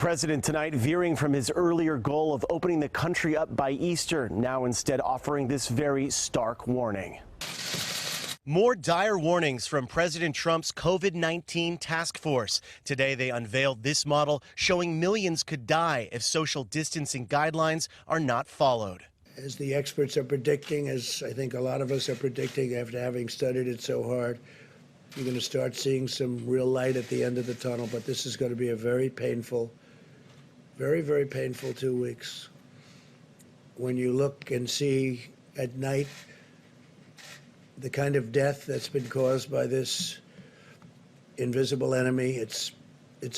President tonight veering from his earlier goal of opening the country up by Easter, now instead offering this very stark warning. More dire warnings from President Trump's COVID-19 task force. Today they unveiled this model showing millions could die if social distancing guidelines are not followed. As the experts are predicting, as I think a lot of us are predicting after having studied it so hard, you're going to start seeing some real light at the end of the tunnel, but this is going to be a very painful, very, very painful 2 weeks. When you look and see at night the kind of death that's been caused by this invisible enemy, it's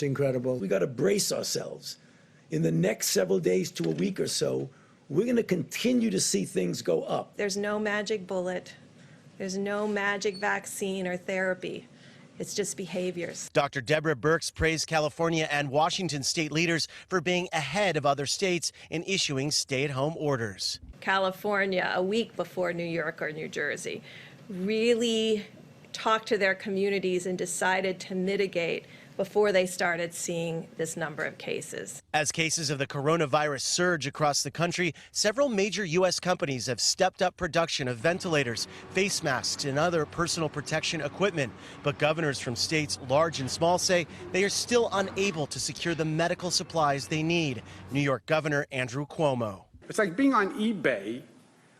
incredible. We got to brace ourselves. In the next several days to a week or so, we're going to continue to see things go up. There's no magic bullet. There's no magic vaccine or therapy. It's just behaviors. Dr. Deborah Birx praised California and Washington state leaders for being ahead of other states in issuing stay-at-home orders. California, a week before New York or New Jersey, really talked to their communities and decided to mitigate before they started seeing this number of cases. As cases of the coronavirus surge across the country, several major U.S. companies have stepped up production of ventilators, face masks, and other personal protection equipment. But governors from states large and small say they are still unable to secure the medical supplies they need. New York Governor Andrew Cuomo. It's like being on eBay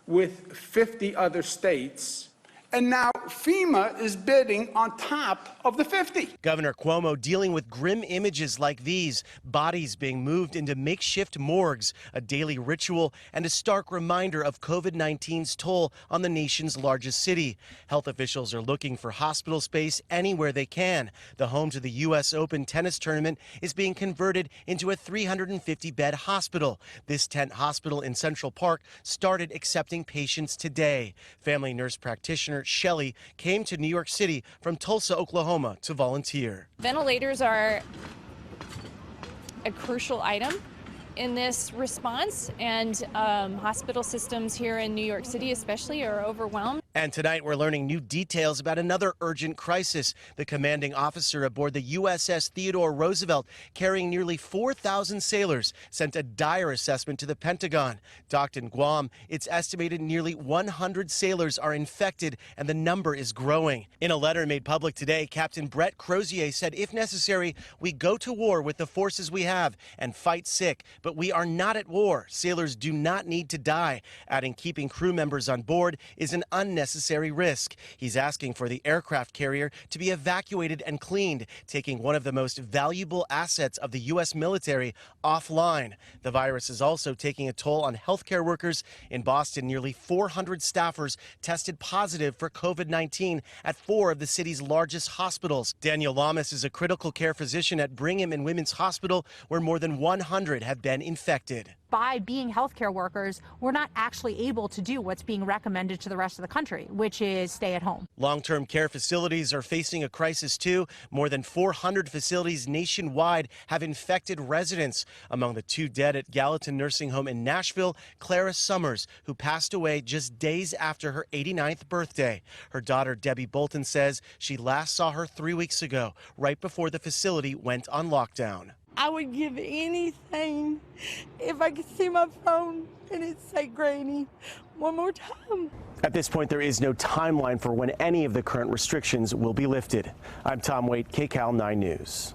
with 50 other states, and now FEMA is bidding on top of the 50. Governor Cuomo dealing with grim images like these, bodies being moved into makeshift morgues, a daily ritual and a stark reminder of COVID-19's toll on the nation's largest city. Health officials are looking for hospital space anywhere they can. The home to the U.S. Open tennis tournament is being converted into a 350-bed hospital. This tent hospital in Central Park started accepting patients today. Family nurse practitioner Shelley came to New York City from Tulsa, Oklahoma to volunteer. Ventilators are a crucial item in this response, and hospital systems here in New York City especially are overwhelmed. And tonight we're learning new details about another urgent crisis. The commanding officer aboard the USS Theodore Roosevelt, carrying nearly 4,000 sailors, sent a dire assessment to the Pentagon. Docked in Guam, it's estimated nearly 100 sailors are infected and the number is growing. In a letter made public today, Captain Brett Crozier said if necessary, we go to war with the forces we have and fight sick, but we are not at war. Sailors do not need to die, adding keeping crew members on board is an unnecessary risk. He's asking for the aircraft carrier to be evacuated and cleaned, taking one of the most valuable assets of the U.S. military offline. The virus is also taking a toll on healthcare workers. In Boston, nearly 400 staffers tested positive for COVID-19 at 4 of the city's largest hospitals. Daniel Lamas is a critical care physician at Brigham and Women's Hospital, where more than 100 have been infected. By being healthcare workers, we're not actually able to do what's being recommended to the rest of the country, which is stay at home. Long-term care facilities are facing a crisis too. More than 400 facilities nationwide have infected residents. Among the 2 dead at Gallatin Nursing Home in Nashville, Clara Summers, who passed away just days after her 89th birthday. Her daughter, Debbie Bolton, says she last saw her 3 weeks ago, right before the facility went on lockdown. I would give anything if I could see my phone and it'd say Granny one more time. At this point, there is no timeline for when any of the current restrictions will be lifted. I'm Tom Waite, KCAL 9 News.